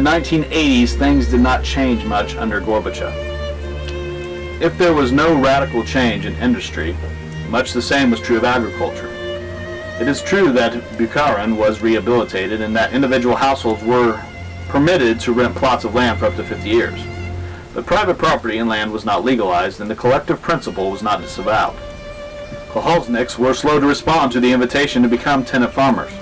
1980s, things did not change much under Gorbachev. If there was no radical change in industry, much the same was true of agriculture. It is true that Bukharin was rehabilitated and that individual households were permitted to rent plots of land for up to 50 years. But private property and land was not legalized, and the collective principle was not disavowed. Kolhozniks were slow to respond to the invitation to become tenant farmers,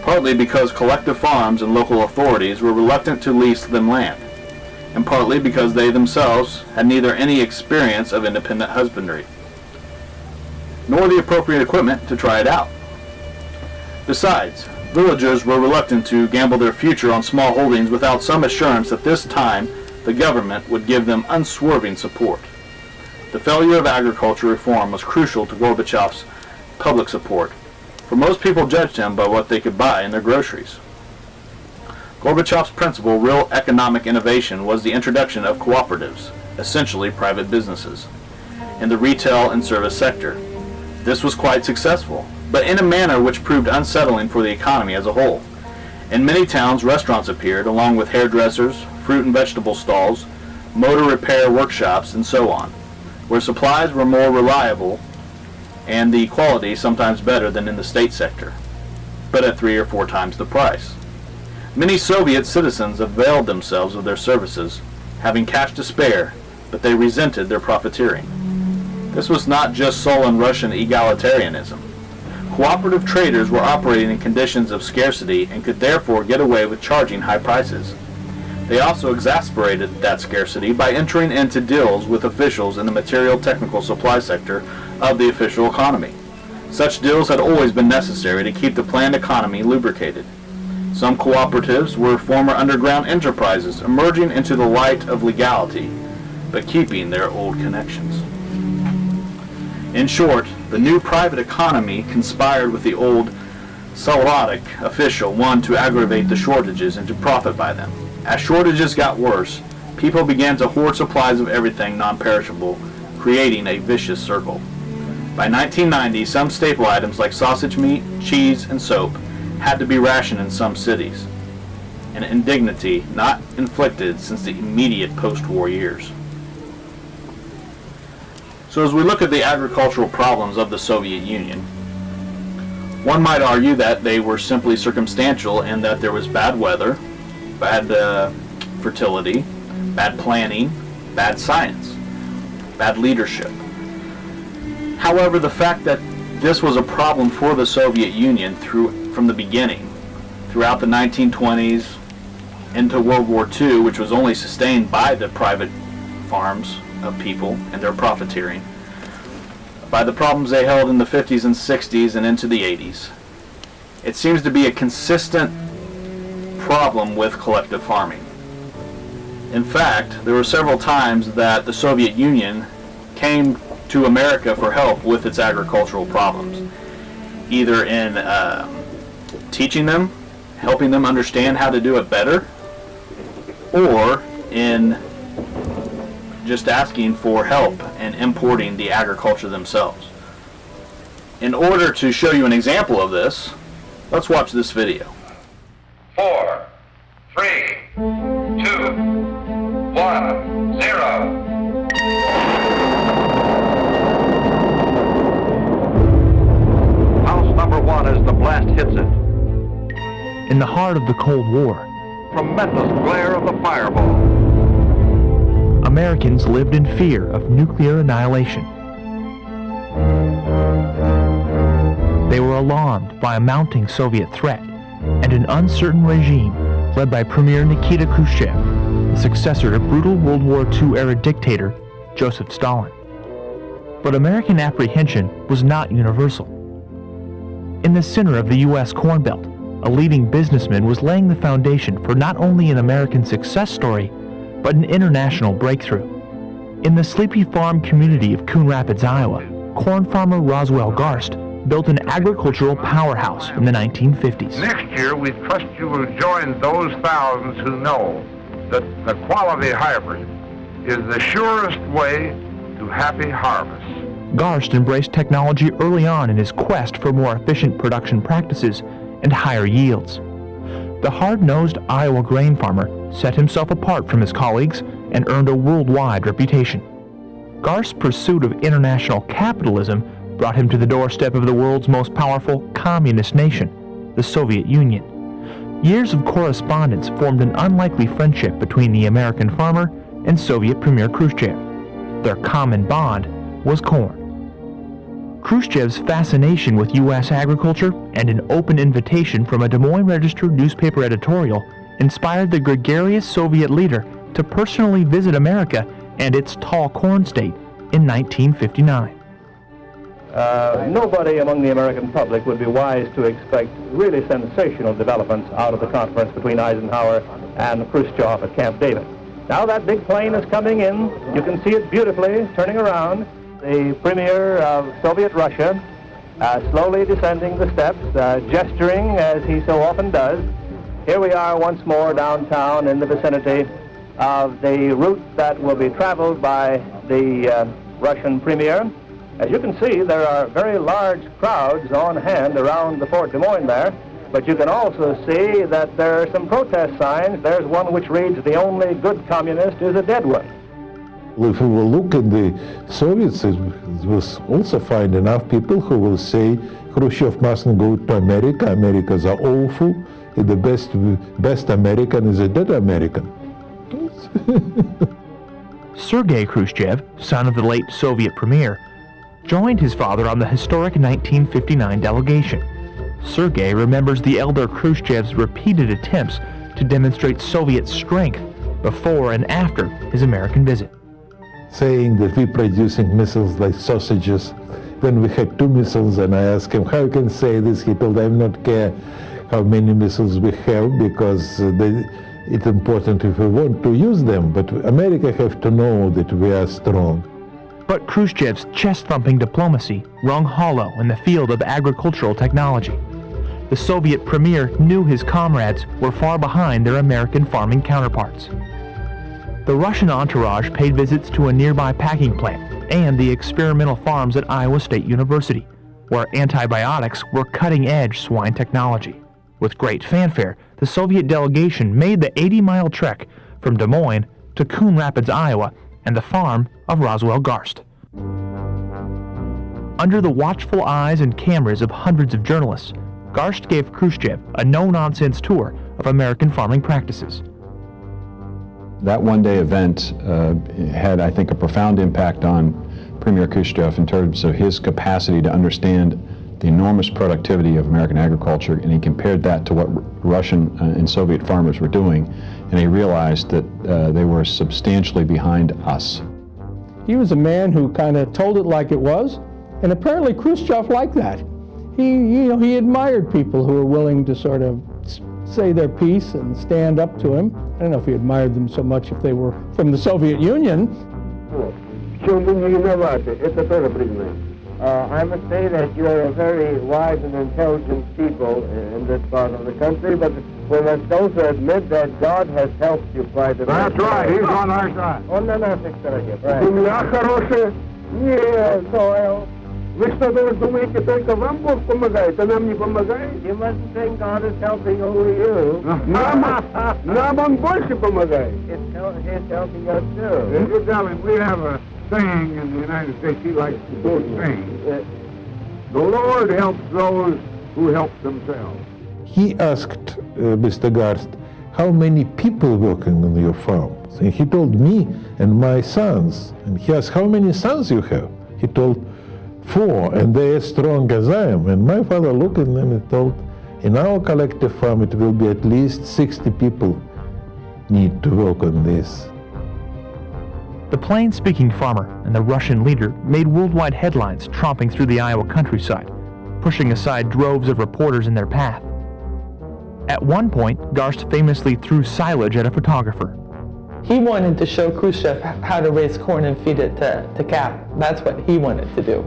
partly because collective farms and local authorities were reluctant to lease them land, and partly because they themselves had neither any experience of independent husbandry, nor the appropriate equipment to try it out. Besides, villagers were reluctant to gamble their future on small holdings without some assurance that this time the government would give them unswerving support. The failure of agriculture reform was crucial to Gorbachev's public support, for most people judged him by what they could buy in their groceries. Gorbachev's principal real economic innovation was the introduction of cooperatives, essentially private businesses, in the retail and service sector. This was quite successful, but in a manner which proved unsettling for the economy as a whole. In many towns, restaurants appeared, along with hairdressers, fruit and vegetable stalls, motor repair workshops, and so on, where supplies were more reliable and the quality sometimes better than in the state sector, but at 3 or 4 times the price. Many Soviet citizens availed themselves of their services, having cash to spare, but they resented their profiteering. This was not just sullen Russian egalitarianism. Cooperative traders were operating in conditions of scarcity and could therefore get away with charging high prices. They also exasperated that scarcity by entering into deals with officials in the material technical supply sector of the official economy. Such deals had always been necessary to keep the planned economy lubricated. Some cooperatives were former underground enterprises emerging into the light of legality, but keeping their old connections. In short, the new private economy conspired with the old Salatic official one to aggravate the shortages and to profit by them. As shortages got worse, people began to hoard supplies of everything non-perishable, creating a vicious circle. By 1990, some staple items like sausage meat, cheese, and soap had to be rationed in some cities, an indignity not inflicted since the immediate post-war years. So as we look at the agricultural problems of the Soviet Union, one might argue that they were simply circumstantial and that there was bad weather, bad fertility, bad planning, bad science, bad leadership. However, the fact that this was a problem for the Soviet Union from the beginning, throughout the 1920s into World War II, which was only sustained by the private farms of people and their profiteering, by the problems they held in the 50s and 60s and into the 80s. It seems to be a consistent problem with collective farming. In fact, there were several times that the Soviet Union came to America for help with its agricultural problems, either in teaching them, helping them understand how to do it better, or in just asking for help and importing the agriculture themselves. In order to show you an example of this, let's watch this video. 4, 3, 2, 1, 0. House number 1 as the blast hits it. In the heart of the Cold War, Tremendous glare of the fireball. Americans lived in fear of nuclear annihilation. They were alarmed by a mounting Soviet threat and an uncertain regime led by Premier Nikita Khrushchev, the successor to brutal World War II-era dictator Joseph Stalin. But American apprehension was not universal. In the center of the U.S. Corn Belt, a leading businessman was laying the foundation for not only an American success story, but an international breakthrough. In the Sleepy Farm community of Coon Rapids, Iowa, corn farmer Roswell Garst built an agricultural powerhouse in the 1950s. Next year, we trust you will join those thousands who know that the quality hybrid is the surest way to happy harvest. Garst embraced technology early on in his quest for more efficient production practices and higher yields. the hard-nosed Iowa grain farmer set himself apart from his colleagues and earned a worldwide reputation. Garst's pursuit of international capitalism brought him to the doorstep of the world's most powerful communist nation, the Soviet Union. Years of correspondence formed an unlikely friendship between the American farmer and Soviet Premier Khrushchev. Their common bond was corn. Khrushchev's fascination with U.S. agriculture and an open invitation from a Des Moines Register newspaper editorial inspired the gregarious Soviet leader to personally visit America and its tall corn state in 1959. Nobody among the American public would be wise to expect really sensational developments out of the conference between Eisenhower and Khrushchev at Camp David. Now that big plane is coming in. You can see it beautifully turning around. The premier of Soviet Russia slowly descending the steps, gesturing as he so often does. Here we are once more downtown in the vicinity of the route that will be traveled by the Russian premier. As you can see, there are very large crowds on hand around the Fort Des Moines there, but you can also see that there are some protest signs. There's one which reads, "The only good communist is a dead one." If we will look at the Soviets, we will also find enough people who will say Khrushchev mustn't go to America, Americans are awful, the best American is a dead American. Sergei Khrushchev, son of the late Soviet premier, joined his father on the historic 1959 delegation. Sergei remembers the elder Khrushchev's repeated attempts to demonstrate Soviet strength before and after his American visit. Saying that we're producing missiles like sausages when we had 2 missiles, and I asked him, how you can say this? He told, I don't care how many missiles we have because it's important if we want to use them, but America have to know that we are strong. But Khrushchev's chest-thumping diplomacy rung hollow in the field of agricultural technology. The Soviet premier knew his comrades were far behind their American farming counterparts. The Russian entourage paid visits to a nearby packing plant and the experimental farms at Iowa State University, where antibiotics were cutting-edge swine technology. With great fanfare, the Soviet delegation made the 80-mile trek from Des Moines to Coon Rapids, Iowa, and the farm of Roswell Garst. Under the watchful eyes and cameras of hundreds of journalists, Garst gave Khrushchev a no-nonsense tour of American farming practices. That one-day event had, I think, a profound impact on Premier Khrushchev in terms of his capacity to understand the enormous productivity of American agriculture, and he compared that to what Russian and Soviet farmers were doing, and he realized that they were substantially behind us. He was a man who kind of told it like it was, and apparently Khrushchev liked that. He admired people who were willing to sort of say their piece and stand up to him. I don't know if he admired them so much if they were from the Soviet Union. I must say that you are a very wise and intelligent people in this part of the country, but we must also admit that God has helped you quite a bit. That's right, he's on our side. Он на нашей стороне, right? Земля хорошая? Нет, soil. Вы что, думаете, только вам Бог помогает, а нам не помогает? You mustn't think God is helping only you. Нам Он больше помогает. He's helping us too. You tell him, we have a saying in the United States, he likes to quote sayings. The Lord helps those who help themselves. He asked Mr. Garst, how many people working on your farm? And he told me and my sons. And he asked, how many sons you have? He told, 4, and they are as strong as I am. And my father looked at them and told, in our collective farm it will be at least 60 people need to work on this. The plain-speaking farmer and the Russian leader made worldwide headlines tromping through the Iowa countryside, pushing aside droves of reporters in their path. At one point, Garst famously threw silage at a photographer. He wanted to show Khrushchev how to raise corn and feed it to cattle. That's what he wanted to do.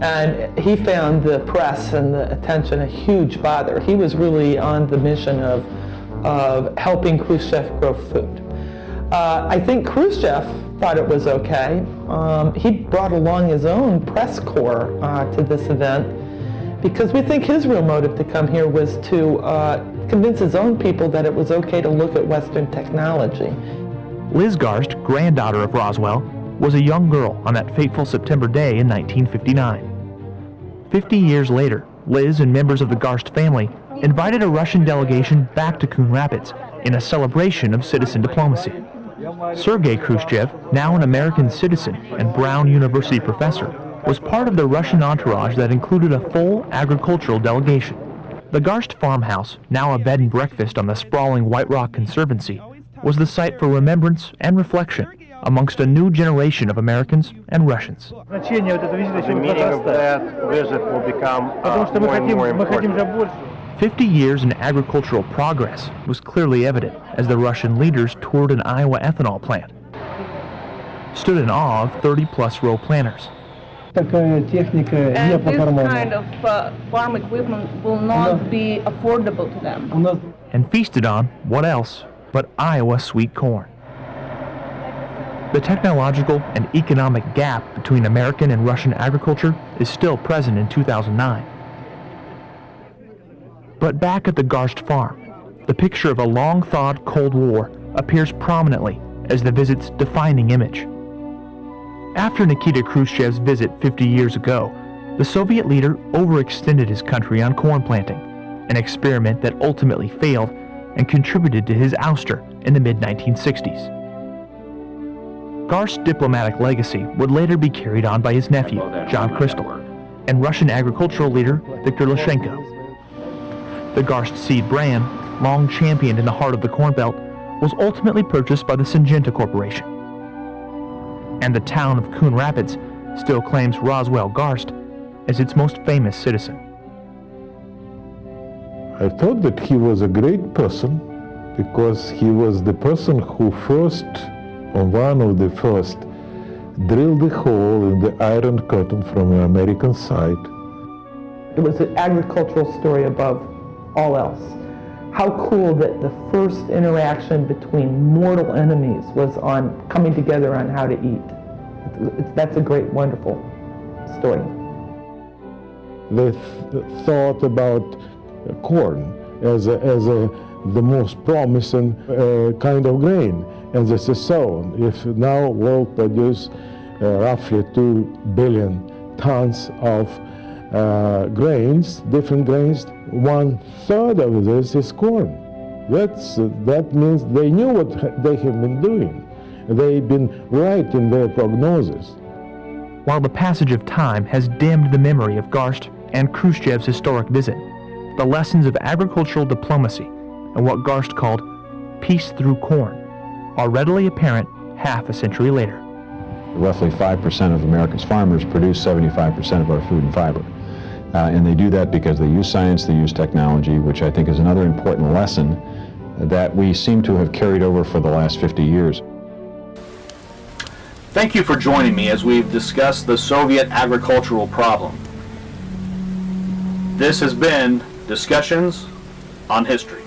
And he found the press and the attention a huge bother. He was really on the mission of helping Khrushchev grow food. I think Khrushchev thought it was okay. He brought along his own press corps to this event, because we think his real motive to come here was to convince his own people that it was okay to look at Western technology. Liz Garst, granddaughter of Roswell, was a young girl on that fateful September day in 1959. 50 years later, Liz and members of the Garst family invited a Russian delegation back to Coon Rapids in a celebration of citizen diplomacy. Sergei Khrushchev, now an American citizen and Brown University professor, was part of the Russian entourage that included a full agricultural delegation. The Garst farmhouse, now a bed and breakfast on the sprawling White Rock Conservancy, was the site for remembrance and reflection amongst a new generation of Americans and Russians. The meaning of that visit will become more and more important. 50 years in agricultural progress was clearly evident as the Russian leaders toured an Iowa ethanol plant, stood in awe of 30-plus row planters, And this kind of farm equipment will not be affordable to them. and feasted on what else but Iowa sweet corn. The technological and economic gap between American and Russian agriculture is still present in 2009. But back at the Garst farm, the picture of a long-thawed Cold War appears prominently as the visit's defining image. After Nikita Khrushchev's visit 50 years ago, the Soviet leader overextended his country on corn planting, an experiment that ultimately failed and contributed to his ouster in the mid-1960s. Garst's diplomatic legacy would later be carried on by his nephew, John Kristol, and Russian agricultural leader Viktor Lushenko. The Garst seed brand, long championed in the heart of the Corn Belt, was ultimately purchased by the Syngenta Corporation. And the town of Coon Rapids still claims Roswell Garst as its most famous citizen. I thought that he was a great person because he was the person who first, on one of the first, drilled a hole in the Iron Curtain from the American side. It was an agricultural story above all else. How cool that the first interaction between mortal enemies was on coming together on how to eat. That's a great, wonderful story. They thought about corn as the most promising kind of grain, and this is so. If now world produce roughly 2 billion tons of grains, different grains, 1/3 of this is corn. That means they knew what they have been doing. They've been right in their prognosis. While the passage of time has dimmed the memory of Garst and Khrushchev's historic visit, the lessons of agricultural diplomacy and what Garst called peace through corn are readily apparent half a century later. Roughly 5% of America's farmers produce 75% of our food and fiber. And they do that because they use science, they use technology, which I think is another important lesson that we seem to have carried over for the last 50 years. Thank you for joining me as we've discussed the Soviet agricultural problem. This has been Discussions on History.